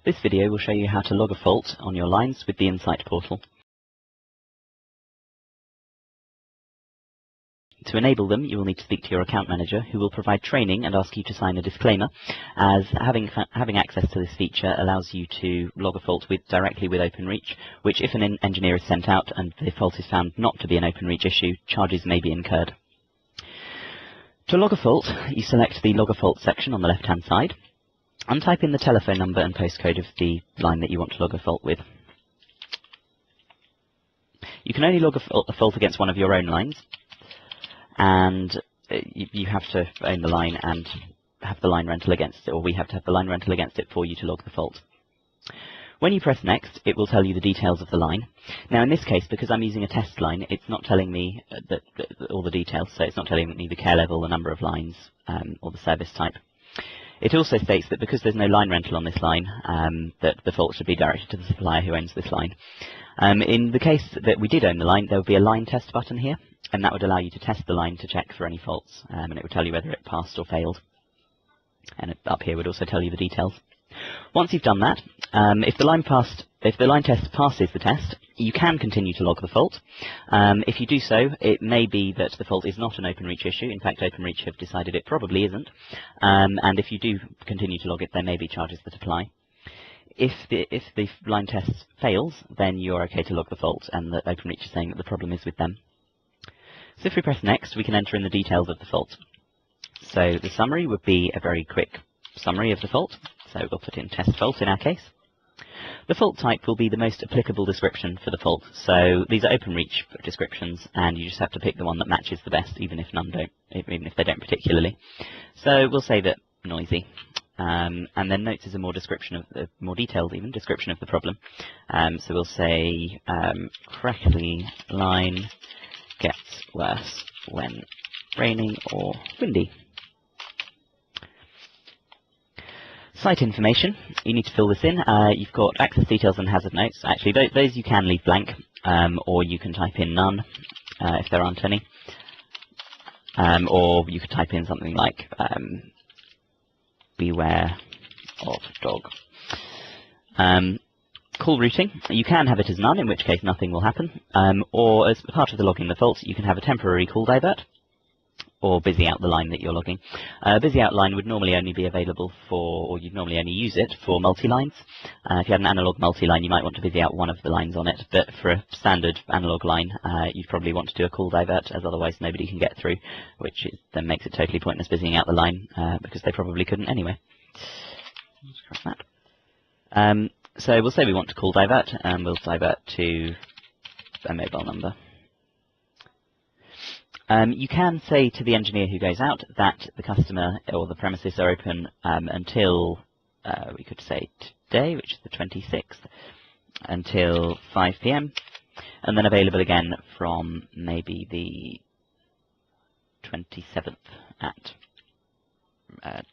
This video will show you how to log a fault on your lines with the Insight portal. To enable them, you will need to speak to your account manager, who will provide training and ask you to sign a disclaimer, as having access to this feature allows you to log a fault directly with OpenReach, which if an engineer is sent out and the fault is found not to be an OpenReach issue, charges may be incurred. To log a fault, you select the Log a Fault section on the left-hand side, and type in the telephone number and postcode of the line that you want to log a fault with. You can only log a fault against one of your own lines, and you have to own the line and have the line rental against it, or we have to have the line rental against it for you to log the fault. When you press Next, it will tell you the details of the line. Now in this case, because I'm using a test line, it's not telling me all the details, so it's not telling me the care level, the number of lines, or the service type. It also states that because there's no line rental on this line, that the fault should be directed to the supplier who owns this line. In the case that we did own the line, there would be a line test button here, and that would allow you to test the line to check for any faults, and it would tell you whether it passed or failed. And up here would also tell you the details. Once you've done that, if the line test passes the test, you can continue to log the fault. If you do so, it may be that the fault is not an OpenReach issue. In fact, OpenReach have decided it probably isn't. And if you do continue to log it, there may be charges that apply. If the line test fails, then you're okay to log the fault, and that OpenReach is saying that the problem is with them. So if we press Next, we can enter in the details of the fault. So the summary would be a very quick summary of the fault. So we'll put in test fault in our case. The fault type will be the most applicable description for the fault. So these are OpenReach descriptions, and you just have to pick the one that matches the best, even if they don't particularly. So we'll say that noisy. And then notes is a more detailed description of the problem. So we'll say crackly line gets worse when raining or windy. Site information, you need to fill this in. You've got access details and hazard notes. Actually, those you can leave blank, or you can type in none if there aren't any. Or you could type in something like beware of dog. Call routing, you can have it as none, in which case nothing will happen. Or as part of the logging the fault, you can have a temporary call divert, or busy out the line that you're logging. Busy out line would normally only be available or you'd normally only use it for multi-lines. If you had an analog multi-line, you might want to busy out one of the lines on it, but for a standard analog line, you'd probably want to do a call divert, as otherwise nobody can get through, which then makes it totally pointless busying out the line, because they probably couldn't anyway. Let's cross that. So we'll say we want to call divert, and we'll divert to a mobile number. You can say to the engineer who goes out that the customer or the premises are open until, we could say today, which is the 26th, until 5 p.m, and then available again from maybe the 27th at 10 a.m.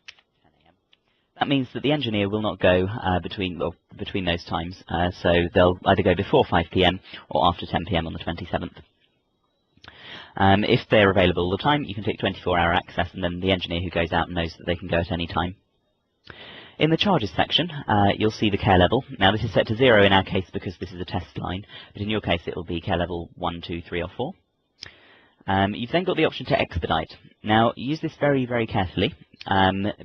That means that the engineer will not go between those times, so they'll either go before 5 p.m. or after 10 p.m. on the 27th. If they're available all the time, you can tick 24-hour access, and then the engineer who goes out knows that they can go at any time. In the charges section, you'll see the care level. Now this is set to 0 in our case because this is a test line, but in your case it will be care level 1, 2, 3 or 4. You've then got the option to expedite. Now use this very, very carefully,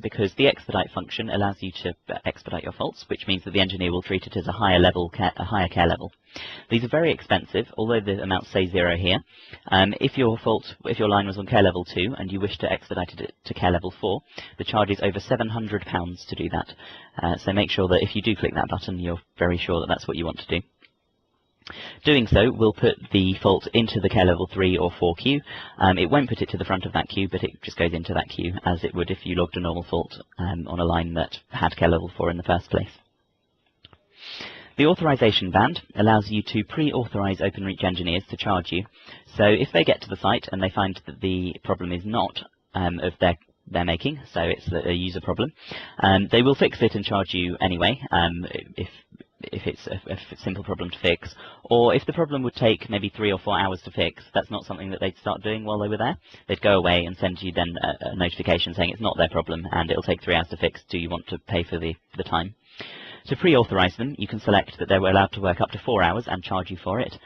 because the expedite function allows you to expedite your faults, which means that the engineer will treat it as a higher care level. These are very expensive, although the amounts say 0 here. If your line was on care level 2 and you wish to expedite it to care level 4, the charge is over £700 to do that. So make sure that if you do click that button, you're very sure that that's what you want to do. Doing so will put the fault into the care level 3 or 4 queue. It won't put it to the front of that queue, but it just goes into that queue, as it would if you logged a normal fault on a line that had care level 4 in the first place. The authorization band allows you to pre-authorize OpenReach engineers to charge you. So if they get to the site and they find that the problem is not of their making, so it's a user problem, they will fix it and charge you anyway, if it's a simple problem to fix. Or if the problem would take maybe 3 or 4 hours to fix, that's not something that they'd start doing while they were there. They'd go away and send you then a notification saying it's not their problem and it'll take 3 hours to fix. Do you want to pay for the time? To pre-authorize them, you can select that they're allowed to work up to 4 hours and charge you for it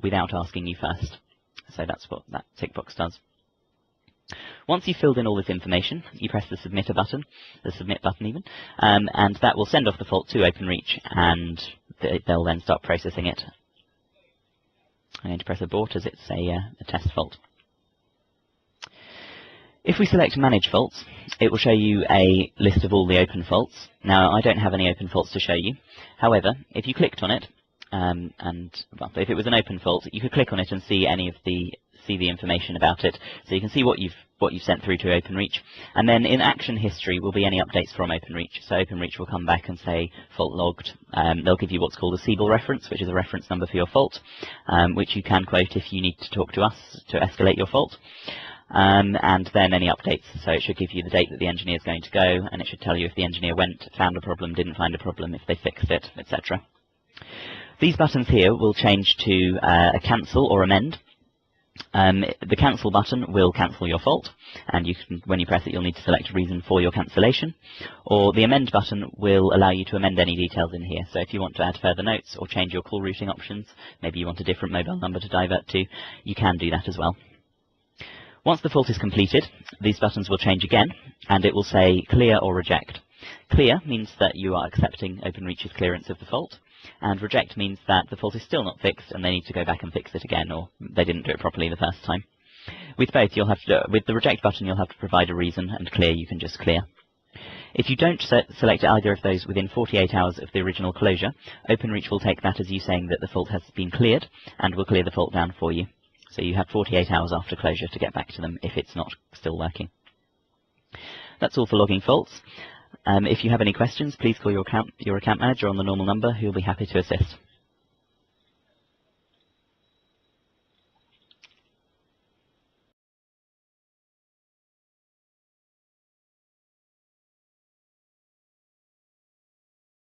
without asking you first. So that's what that tick box does. Once you've filled in all this information, you press the submit button even, and that will send off the fault to OpenReach, and they'll then start processing it. I'm going to press abort as it's a test fault. If we select Manage Faults, it will show you a list of all the open faults. Now, I don't have any open faults to show you. However, if you clicked on it, well, if it was an open fault, you could click on it and see the information about it. So you can see what you've sent through to OpenReach, and then in action history will be any updates from OpenReach. So OpenReach will come back and say fault logged. They'll give you what's called a Siebel reference, which is a reference number for your fault, which you can quote if you need to talk to us to escalate your fault. And then any updates. So it should give you the date that the engineer is going to go, and it should tell you if the engineer went, found a problem, didn't find a problem, if they fixed it, etc. These buttons here will change to a cancel or amend. The cancel button will cancel your fault, and when you press it, you'll need to select a reason for your cancellation. Or the amend button will allow you to amend any details in here. So if you want to add further notes or change your call routing options, maybe you want a different mobile number to divert to, you can do that as well. Once the fault is completed, these buttons will change again, and it will say clear or reject. Clear means that you are accepting OpenReach's clearance of the fault, and reject means that the fault is still not fixed and they need to go back and fix it again, or they didn't do it properly the first time. With both, with the reject button, you'll have to provide a reason, and clear, you can just clear. If you don't select either of those within 48 hours of the original closure, OpenReach will take that as you saying that the fault has been cleared and will clear the fault down for you. So you have 48 hours after closure to get back to them if it's not still working. That's all for logging faults. If you have any questions, please call your account manager on the normal number, who will be happy to assist.